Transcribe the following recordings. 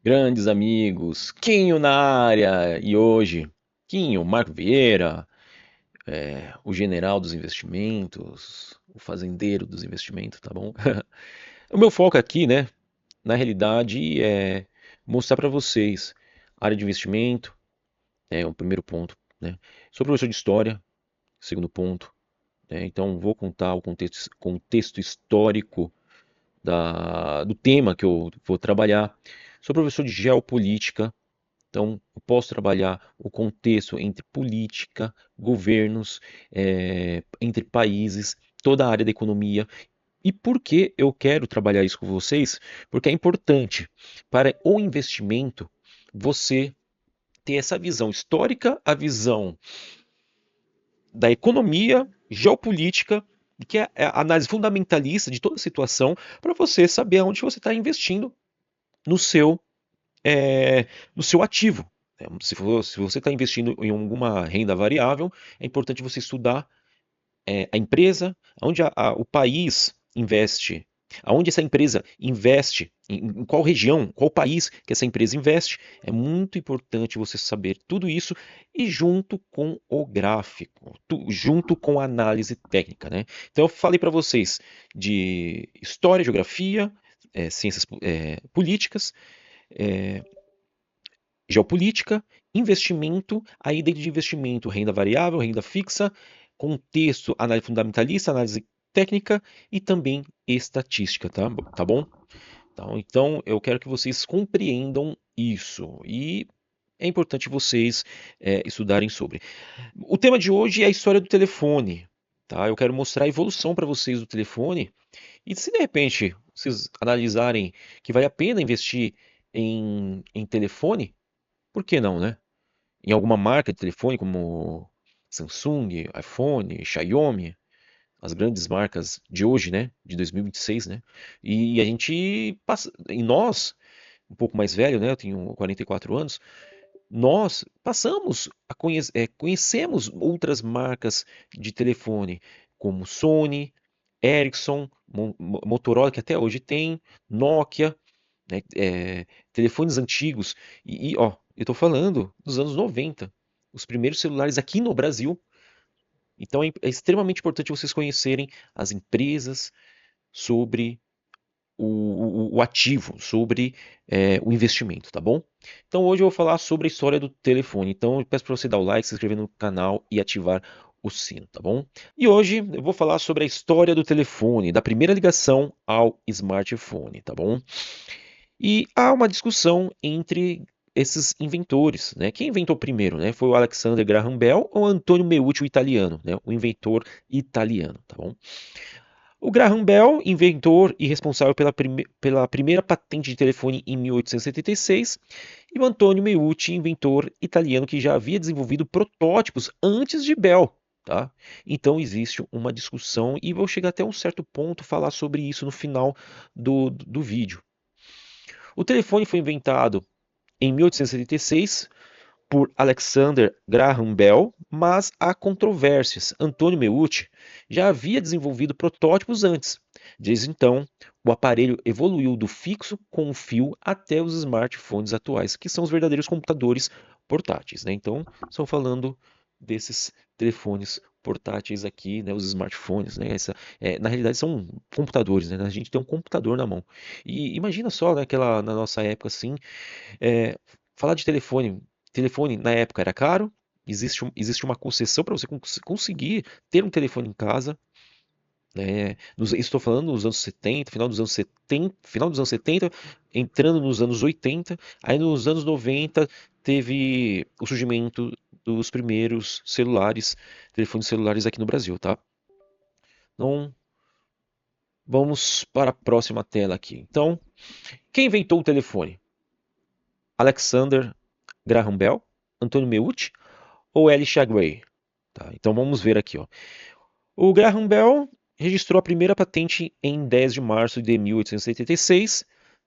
Grandes amigos, Quinho na área, e hoje, Quinho, Marco Vieira, o general dos investimentos, o fazendeiro dos investimentos, tá bom? O meu foco aqui, né, na realidade, é mostrar para vocês a área de investimento, é o primeiro ponto, né? Sou professor de história, segundo ponto, né? Então vou contar o contexto histórico do tema que eu vou trabalhar. Sou professor de geopolítica. Então, eu posso trabalhar o contexto entre política, governos, entre países, toda a área da economia. E por que eu quero trabalhar isso com vocês? Porque é importante para o investimento você ter essa visão histórica, a visão da economia, geopolítica, que é a análise fundamentalista de toda a situação, para você saber aonde você está investindo no seu no seu ativo. Se você está investindo em alguma renda variável, é importante você estudar a empresa, onde o país investe, aonde essa empresa investe, em qual região, qual país que essa empresa investe. É muito importante você saber tudo isso e junto com o gráfico, junto com a análise técnica, né? Então eu falei para vocês de história, geografia, ciências políticas, é, geopolítica, investimento, aí dentro de investimento, renda variável, renda fixa, contexto, análise fundamentalista, análise técnica e também estatística, tá bom? Então, eu quero que vocês compreendam isso e é importante vocês estudarem sobre. O tema de hoje é a história do telefone, tá? Eu quero mostrar a evolução para vocês do telefone e se de repente vocês analisarem que vale a pena investir em telefone, por que não, né? Em alguma marca de telefone como Samsung, iPhone, Xiaomi, as grandes marcas de hoje, né, de 2026, né? E a gente passa, e nós, um pouco mais velho, né, eu tenho 44 anos, nós passamos a conhecemos outras marcas de telefone como Sony, Ericsson, Motorola que até hoje tem, Nokia, né, telefones antigos ó, eu estou falando dos anos 90, os primeiros celulares aqui no Brasil. Então é extremamente importante vocês conhecerem as empresas sobre o ativo, sobre o investimento, tá bom? Então hoje eu vou falar sobre a história do telefone. Então eu peço para você dar o like, se inscrever no canal e ativar o sino, tá bom? E hoje eu vou falar sobre a história do telefone, da primeira ligação ao smartphone, tá bom? E há uma discussão entre esses inventores, né? Quem inventou primeiro, né? Foi o Alexander Graham Bell ou Antonio Meucci, o italiano, né? O inventor italiano, tá bom? O Graham Bell, inventor e responsável pela primeira patente de telefone em 1876, e o Antonio Meucci, inventor italiano que já havia desenvolvido protótipos antes de Bell, tá? Então existe uma discussão e vou chegar até um certo ponto falar sobre isso no final do vídeo. O telefone foi inventado em 1876 por Alexander Graham Bell, mas há controvérsias. Antonio Meucci já havia desenvolvido protótipos antes. Desde então, o aparelho evoluiu do fixo com o fio até os smartphones atuais, que são os verdadeiros computadores portáteis, né? Então, estão falando desses telefones portáteis aqui, né, os smartphones, né? Na realidade são computadores, né? A gente tem um computador na mão. E imagina só, né, na nossa época assim, é, falar de telefone na época era caro, existe uma concessão para você conseguir ter um telefone em casa. Estou falando nos anos 70, final dos anos 70, entrando nos anos 80, aí nos anos 90 teve o surgimento dos primeiros celulares, telefones celulares aqui no Brasil, tá? Então, vamos para a próxima tela aqui. Então, quem inventou o telefone? Alexander Graham Bell, Antonio Meucci ou Elisha Gray? Tá, então vamos ver aqui, ó. O Graham Bell registrou a primeira patente em 10 de março de 1876,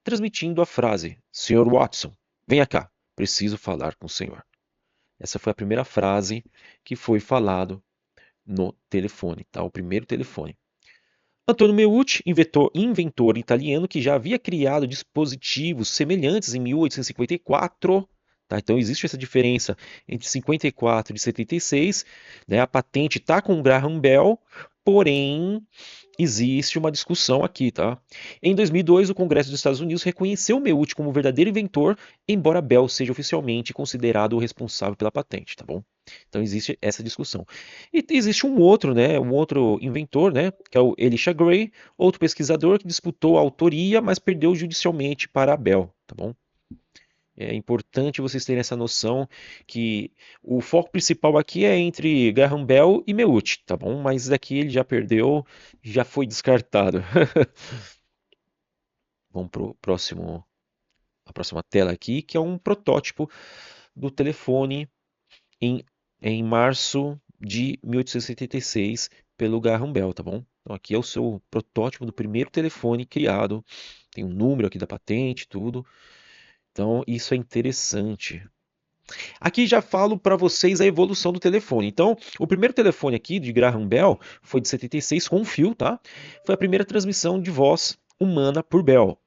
transmitindo a frase: Sr. Watson, venha cá, preciso falar com o senhor. Essa foi a primeira frase que foi falado no telefone, tá? O primeiro telefone. Antonio Meucci, inventor italiano que já havia criado dispositivos semelhantes em 1854. Tá? Então existe essa diferença entre 54 e 76. Né? A patente está com o Graham Bell, porém existe uma discussão aqui, tá? Em 2002, o Congresso dos Estados Unidos reconheceu Meucci como verdadeiro inventor, embora Bell seja oficialmente considerado o responsável pela patente, tá bom? Então existe essa discussão. E existe um outro, né, um outro inventor, né, que é o Elisha Gray, outro pesquisador que disputou a autoria, mas perdeu judicialmente para a Bell, tá bom? É importante vocês terem essa noção que o foco principal aqui é entre Graham Bell e Meucci, tá bom? Mas daqui ele já perdeu, já foi descartado. Vamos para a próxima tela aqui, que é um protótipo do telefone em, em março de 1876 pelo Graham Bell, tá bom? Então aqui é o seu protótipo do primeiro telefone criado. Tem um número aqui da patente, tudo. Então isso é interessante. Aqui já falo para vocês a evolução do telefone. Então, o primeiro telefone aqui de Graham Bell foi de 76 com fio, tá? Foi a primeira transmissão de voz humana por Bell.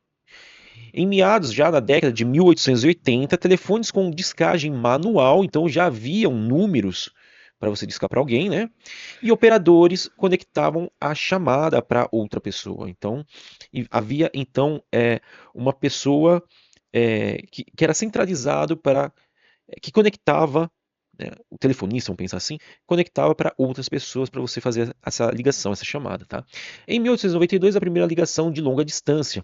Em meados já da década de 1880, telefones com discagem manual, então já haviam números para você discar para alguém, né? E operadores conectavam a chamada para outra pessoa. Então, havia então uma pessoa que era centralizado para que conectava, né, o telefonista, vamos pensar assim, conectava para outras pessoas para você fazer essa ligação, essa chamada, tá? Em 1892, a primeira ligação de longa distância,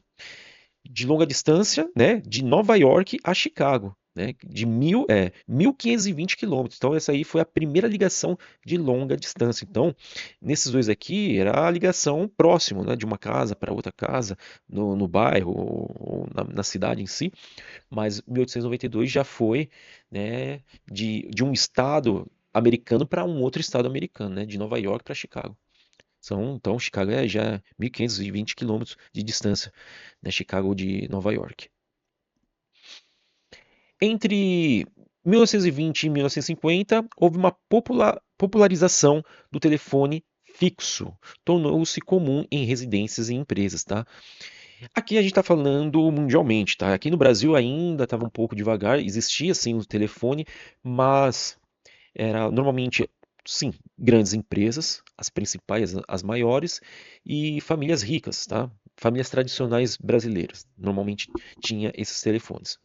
né, de Nova York a Chicago, né, de 1.520 quilômetros. Então, essa aí foi a primeira ligação de longa distância. Então, nesses dois aqui, era a ligação próximo, né, de uma casa para outra casa, no bairro ou na cidade em si. Mas 1892 já foi, né, de um estado americano para um outro estado americano, né, de Nova York para Chicago. Então, Chicago é já 1.520 quilômetros de distância, né, Chicago de Nova York. Entre 1920 e 1950, houve uma popularização do telefone fixo. Tornou-se comum em residências e empresas, tá? Aqui a gente está falando mundialmente, tá? Aqui no Brasil ainda estava um pouco devagar, existia sim o telefone, mas era normalmente, sim, grandes empresas, as principais, as maiores, e famílias ricas, tá? Famílias tradicionais brasileiras, normalmente tinha esses telefones.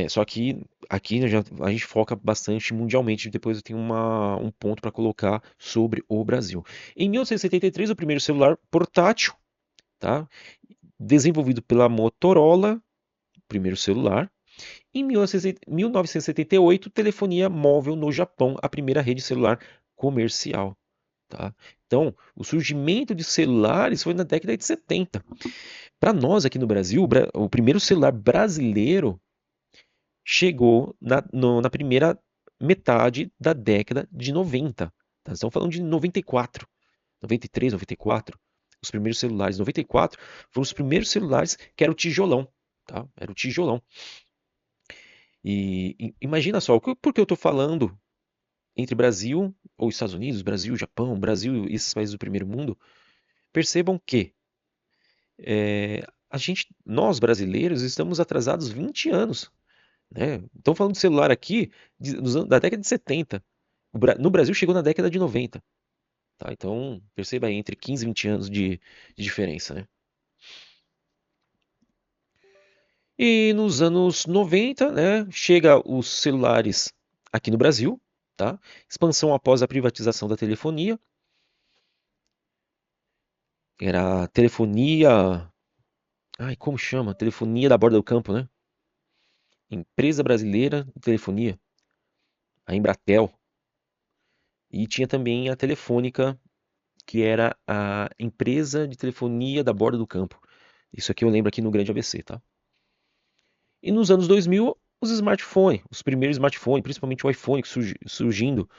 Só que aqui a gente foca bastante mundialmente, depois eu tenho um ponto para colocar sobre o Brasil. Em 1973, o primeiro celular portátil, tá? Desenvolvido pela Motorola, primeiro celular. Em 1978, telefonia móvel no Japão, a primeira rede celular comercial. Tá? Então, o surgimento de celulares foi na década de 70. Para nós aqui no Brasil, o primeiro celular brasileiro chegou na primeira metade da década de 90. Tá? Estamos falando de 94, 93, 94. Os primeiros celulares, 94, foram os primeiros celulares que era o tijolão. Tá? Era o tijolão. E imagina só, por que eu estou falando entre Brasil ou Estados Unidos, Brasil, Japão, Brasil e esses países do primeiro mundo? Percebam que nós brasileiros, estamos atrasados 20 anos. Né? Estamos falando de celular aqui da década de 70. No Brasil chegou na década de 90. Tá? Então, perceba aí, entre 15 e 20 anos de diferença. Né? E nos anos 90, né, chega os celulares aqui no Brasil, tá? Expansão após a privatização da telefonia. Era telefonia. Ai, como chama? Telefonia da borda do campo, né? Empresa Brasileira de Telefonia, a Embratel. E tinha também a Telefônica, que era a empresa de telefonia da borda do campo. Isso aqui eu lembro aqui no Grande ABC, tá? E nos anos 2000, os smartphones, os primeiros smartphones, principalmente o iPhone surgindo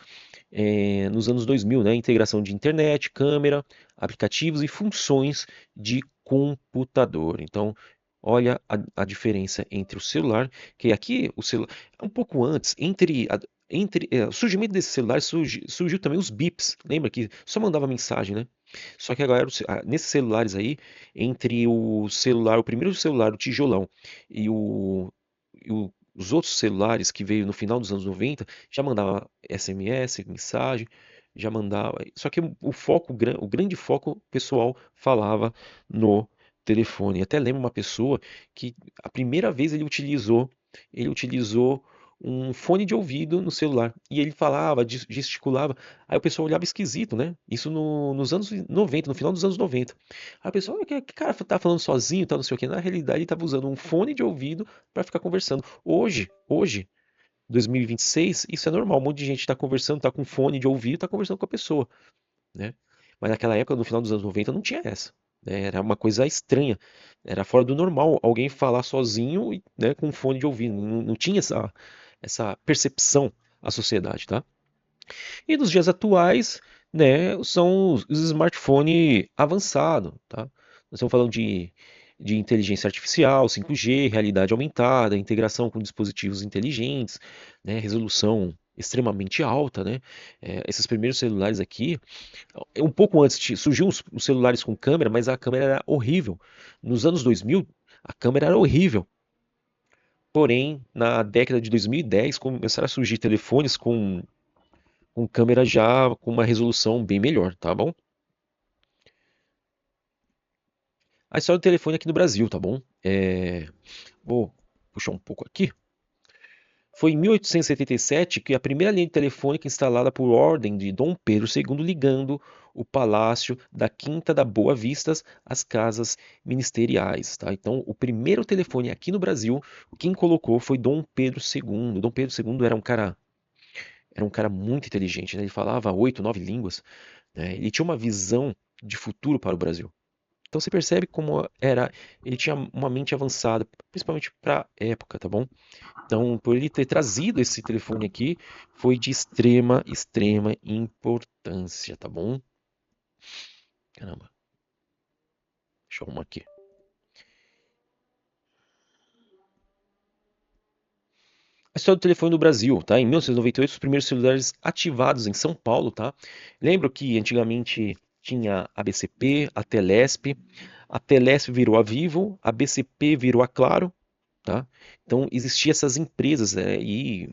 nos anos 2000, né? Integração de internet, câmera, aplicativos e funções de computador. Então, olha a diferença entre o celular, que aqui o celular, um pouco antes, entre o surgimento desse celular surgiu também os bips. Lembra que só mandava mensagem, né? Só que agora, nesses celulares aí, entre o celular, o primeiro celular, o tijolão, e os outros celulares que veio no final dos anos 90, já mandava SMS, mensagem, já mandava. Só que o foco, o grande foco, o pessoal falava no telefone. Até lembro uma pessoa que a primeira vez ele utilizou um fone de ouvido no celular. E ele falava, gesticulava. Aí o pessoal olhava esquisito, né? Isso nos anos 90, no final dos anos 90. Aí a pessoa, que cara tá falando sozinho, tá não sei o quê. Na realidade, ele tava usando um fone de ouvido para ficar conversando. Hoje, 2026, isso é normal. Um monte de gente tá conversando, tá com fone de ouvido, tá conversando com a pessoa, né? Mas naquela época, no final dos anos 90, não tinha essa, né? Era uma coisa estranha. Era fora do normal alguém falar sozinho, né, com fone de ouvido. Não tinha essa percepção à sociedade, tá? E nos dias atuais, né, são os smartphones avançados, tá? Nós estamos falando de inteligência artificial, 5G, realidade aumentada, integração com dispositivos inteligentes, né, resolução extremamente alta, né? Esses primeiros celulares aqui, um pouco antes surgiu os celulares com câmera, mas a câmera era horrível. Nos anos 2000, a câmera era horrível. Porém, na década de 2010, começaram a surgir telefones com câmera já com uma resolução bem melhor, tá bom? A história do telefone aqui no Brasil, tá bom? Vou puxar um pouco aqui. Foi em 1877 que a primeira linha telefônica instalada por ordem de Dom Pedro II ligando o palácio da Quinta da Boa Vistas às casas ministeriais, tá? Então, o primeiro telefone aqui no Brasil, quem colocou foi Dom Pedro II. Dom Pedro II era um cara muito inteligente, né? Ele falava 8, 9 línguas, né? Ele tinha uma visão de futuro para o Brasil. Então você percebe como ele tinha uma mente avançada, principalmente para a época, tá bom? Então, por ele ter trazido esse telefone aqui, foi de extrema, extrema importância, tá bom? Caramba, deixa eu arrumar aqui. A história do telefone no Brasil, tá? Em 1998, os primeiros celulares ativados em São Paulo, tá? Lembro que antigamente tinha a BCP, a Telesp virou a Vivo, a BCP virou a Claro, tá? Então existiam essas empresas, e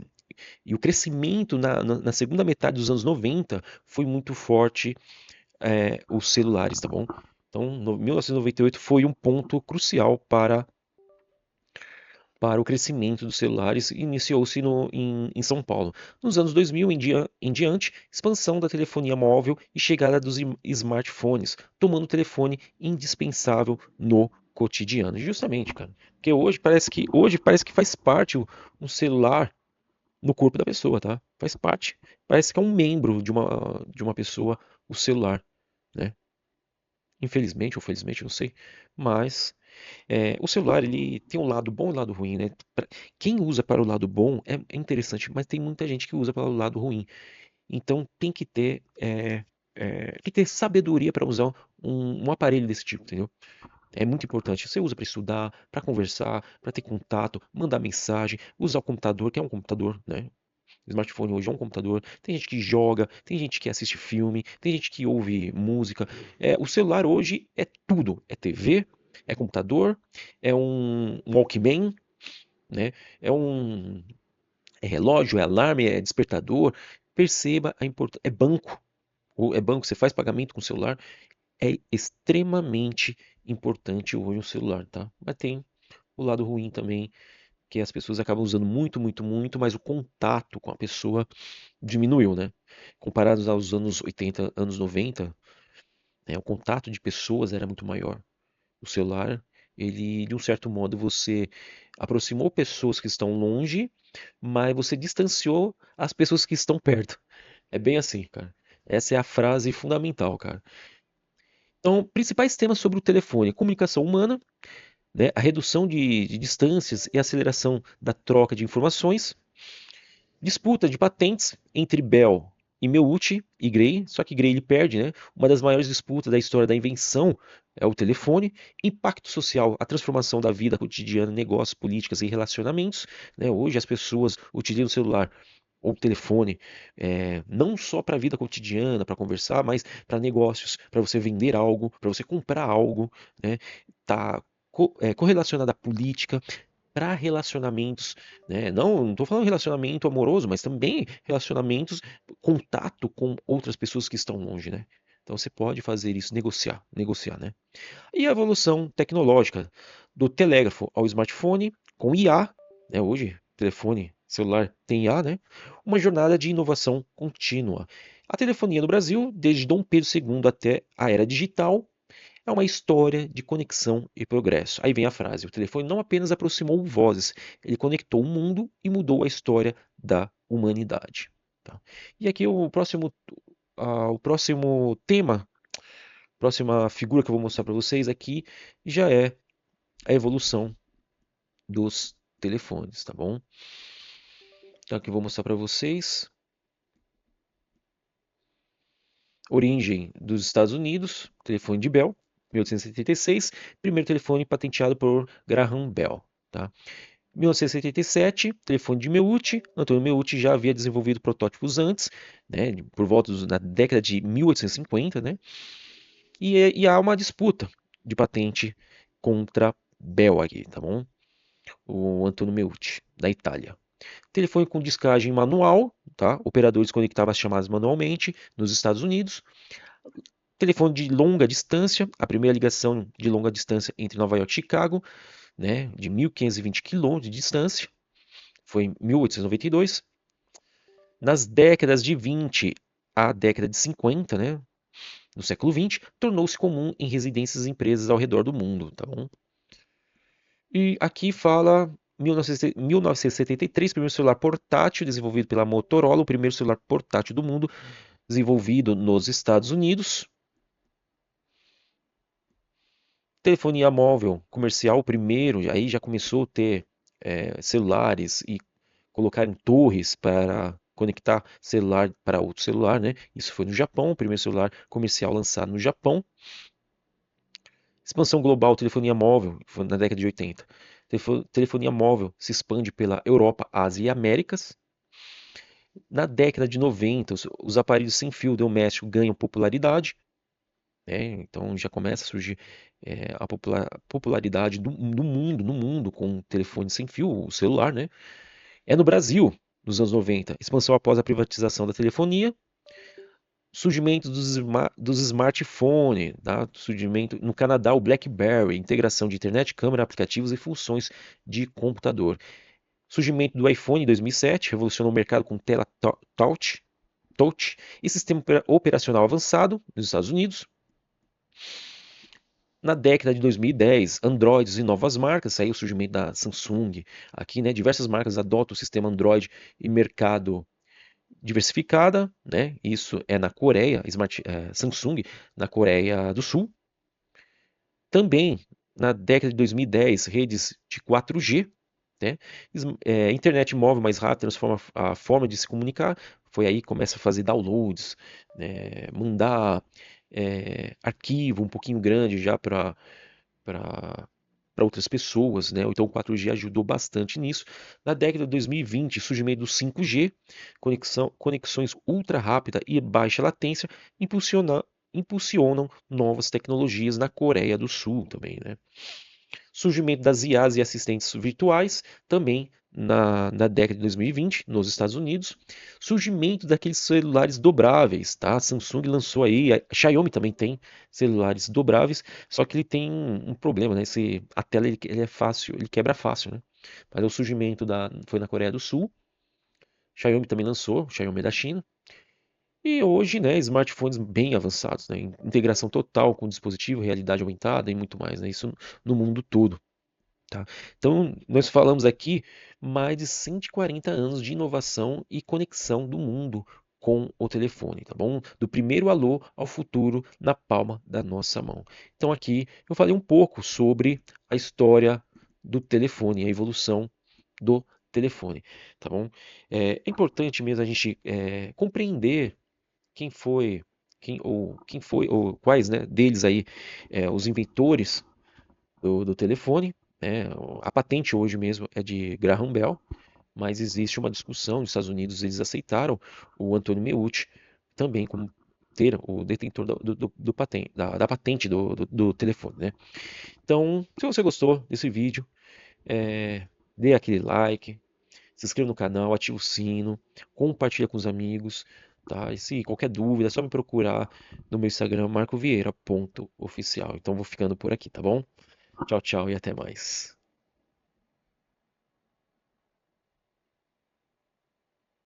o crescimento na segunda metade dos anos 90 foi muito forte, os celulares, tá bom? Então, 1998 foi um ponto crucial para o crescimento dos celulares, iniciou-se em São Paulo. Nos anos 2000 em diante, expansão da telefonia móvel e chegada dos smartphones, tomando o telefone indispensável no cotidiano. Justamente, cara, porque hoje parece que faz parte um celular no corpo da pessoa, tá? Faz parte. Parece que é um membro de uma pessoa o celular, né? Infelizmente ou felizmente, não sei. Mas o celular ele tem um lado bom e um lado ruim, né? Quem usa para o lado bom é interessante, mas tem muita gente que usa para o lado ruim. Então tem que ter sabedoria para usar um aparelho desse tipo, entendeu? É muito importante. Você usa para estudar, para conversar, para ter contato, mandar mensagem, usar o computador, que é um computador, né? O smartphone hoje é um computador. Tem gente que joga, tem gente que assiste filme, tem gente que ouve música. O celular hoje é tudo. É TV, é computador, é um Walkman, né? É relógio, é alarme, é despertador. Perceba a importância. É banco. É banco, você faz pagamento com o celular. É extremamente importante hoje o celular, tá? Mas tem o lado ruim também, que as pessoas acabam usando muito, muito, muito, mas o contato com a pessoa diminuiu, né? Comparados aos anos 80, anos 90, né, o contato de pessoas era muito maior. O celular, ele, de um certo modo, você aproximou pessoas que estão longe, mas você distanciou as pessoas que estão perto. É bem assim, cara. Essa é a frase fundamental, cara. Então, principais temas sobre o telefone: comunicação humana, né, a redução de distâncias e aceleração da troca de informações, disputa de patentes entre Bell e Meucci e Gray, só que Gray ele perde, né? Uma das maiores disputas da história da invenção é o telefone. Impacto social, a transformação da vida cotidiana, negócios, políticas e relacionamentos, né? Hoje as pessoas utilizam o celular ou telefone, não só para a vida cotidiana, para conversar, mas para negócios, para você vender algo, para você comprar algo, né? Tá correlacionado à política, para relacionamentos, né? Não estou falando relacionamento amoroso, mas também relacionamentos, contato com outras pessoas que estão longe, né? Então você pode fazer isso, negociar, né? E a evolução tecnológica do telégrafo ao smartphone com IA, né? Hoje, telefone celular tem IA, né? Uma jornada de inovação contínua. A telefonia no Brasil, desde Dom Pedro II até a era digital, é uma história de conexão e progresso. Aí vem a frase: o telefone não apenas aproximou vozes, ele conectou o mundo e mudou a história da humanidade. Tá? E aqui o próximo tema, próxima figura que eu vou mostrar para vocês aqui já é a evolução dos telefones, tá bom? Então aqui eu vou mostrar para vocês origem dos Estados Unidos, telefone de Bell, 1876, primeiro telefone patenteado por Graham Bell, tá? 1977, telefone de Meucci. Antônio Meucci já havia desenvolvido protótipos antes, né, por volta da década de 1850, né? E há uma disputa de patente contra Bell aqui, tá bom? O Antônio Meucci, da Itália. Telefone com discagem manual, tá? Operadores conectavam as chamadas manualmente nos Estados Unidos. Telefone de longa distância, a primeira ligação de longa distância entre Nova York e Chicago, né, de 1.520 quilômetros de distância, foi em 1892. Nas décadas de 20 à década de 50, né, no século 20, tornou-se comum em residências e empresas ao redor do mundo, tá bom? E aqui fala 1973, primeiro celular portátil desenvolvido pela Motorola, o primeiro celular portátil do mundo, desenvolvido nos Estados Unidos. Telefonia móvel comercial, o primeiro, aí já começou a ter celulares e colocar em torres para conectar celular para outro celular, né? Isso foi no Japão, o primeiro celular comercial lançado no Japão. Expansão global, telefonia móvel, foi na década de 80. Telefonia móvel se expande pela Europa, Ásia e Américas. Na década de 90, os aparelhos sem fio doméstico ganham popularidade, né? Então já começa a surgir a popularidade do mundo, no mundo, com o telefone sem fio, o celular, né? É no Brasil, nos anos 90, expansão após a privatização da telefonia, surgimento dos smartphones, tá? Surgimento no Canadá, o BlackBerry, integração de internet, câmera, aplicativos e funções de computador. Surgimento do iPhone em 2007, revolucionou o mercado com tela touch e sistema operacional avançado nos Estados Unidos. Na década de 2010, Androids e novas marcas, aí o surgimento da Samsung, aqui, né, diversas marcas adotam o sistema Android e mercado diversificada, né? Isso é na Coreia, Samsung na Coreia do Sul. Também na década de 2010, redes de 4G, né? Internet móvel mais rápida transforma a forma de se comunicar. Foi aí que começa a fazer downloads, né? Mandar arquivo um pouquinho grande já para outras pessoas, né? Então o 4G ajudou bastante nisso. Na década de 2020, surgimento do 5G, conexões ultra rápida e baixa latência impulsionam novas tecnologias na Coreia do Sul também, né? Surgimento das IAs e assistentes virtuais, também na década de 2020, nos Estados Unidos. Surgimento daqueles celulares dobráveis, tá? A Samsung lançou aí, a Xiaomi também tem celulares dobráveis, só que ele tem um problema, né? A tela ele é fácil, ele quebra fácil, né? Mas o surgimento foi na Coreia do Sul. Xiaomi também lançou, Xiaomi é da China. E hoje, né, smartphones bem avançados, né? Integração total com dispositivo, realidade aumentada e muito mais, né? Isso no mundo todo. Tá? Então, nós falamos aqui mais de 140 anos de inovação e conexão do mundo com o telefone, tá bom? Do primeiro alô ao futuro na palma da nossa mão. Então, aqui eu falei um pouco sobre a história do telefone, a evolução do telefone, tá bom? É importante mesmo a gente compreender quem foi, ou quais, né, deles aí, os inventores do telefone, né? A patente hoje mesmo é de Graham Bell, mas existe uma discussão nos Estados Unidos, eles aceitaram o Antônio Meucci também como ter o detentor da patente do telefone, né? Então, se você gostou desse vídeo, dê aquele like, se inscreva no canal, ative o sino, compartilha com os amigos, tá? E se qualquer dúvida, é só me procurar no meu Instagram, marcovieira.oficial. Então vou ficando por aqui, tá bom? Tchau, tchau e até mais.